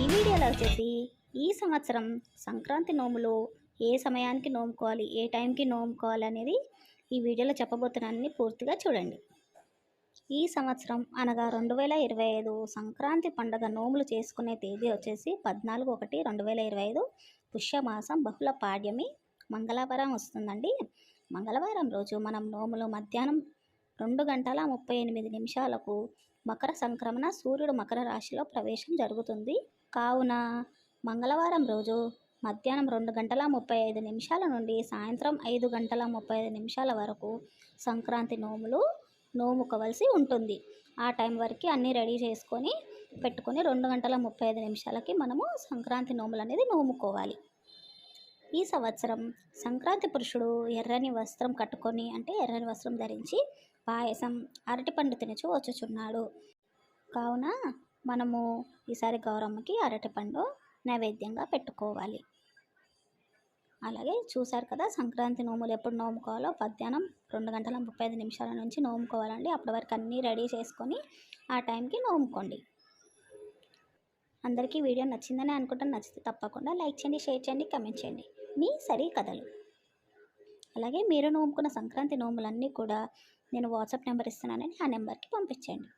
ఈ వీడియోలో వచ్చేసి ఈ సంవత్సరం సంక్రాంతి నోములు ఏ సమయానికి నోముకోవాలి, ఏ టైంకి నోముకోవాలి అనేది ఈ వీడియోలో చెప్పబోతున్నానని పూర్తిగా చూడండి. ఈ సంవత్సరం అనగా 2025 సంక్రాంతి పండుగ నోములు చేసుకునే తేదీ వచ్చేసి 14/1/2025 పుష్యమాసం బహుళ పాడ్యమి మంగళవారం వస్తుందండి. మంగళవారం రోజు మనం నోములు మధ్యాహ్నం 2:38 మకర సంక్రమణ సూర్యుడు మకర రాశిలో ప్రవేశం జరుగుతుంది. కావున మంగళవారం రోజు మధ్యాహ్నం 2:35 నుండి సాయంత్రం 5:35 వరకు సంక్రాంతి నోములు నోముకోవలసి ఉంటుంది. ఆ టైం వరకు అన్నీ రెడీ చేసుకొని పెట్టుకొని 2:35 మనము సంక్రాంతి నోములు అనేది నోముకోవాలి. ఈ సంవత్సరం సంక్రాంతి పురుషుడు ఎర్రని వస్త్రం కట్టుకొని, అంటే ఎర్రని వస్త్రం ధరించి పాయసం అరటిపండు తినచు వచ్చుచున్నాడు. కావున మనము ఈసారి గౌరమ్మకి అరటిపండు నైవేద్యంగా పెట్టుకోవాలి. అలాగే చూశారు కదా, సంక్రాంతి నోములు ఎప్పుడు నోముకోవాలో మధ్యాహ్నం 2:35 నుంచి నోముకోవాలండి. అప్పటి వరకు అన్నీ రెడీ చేసుకొని ఆ టైంకి నోముకోండి. అందరికీ వీడియో నచ్చిందని అనుకుంటాను. నచ్చితే తప్పకుండా లైక్ చేయండి, షేర్ చేయండి, కమెంట్ చేయండి. మీ సరి కథలు. అలాగే మీరు నోముకున్న సంక్రాంతి నోములన్నీ కూడా నేను వాట్సాప్ నెంబర్ ఇస్తున్నానని ఆ నెంబర్కి పంపించండి.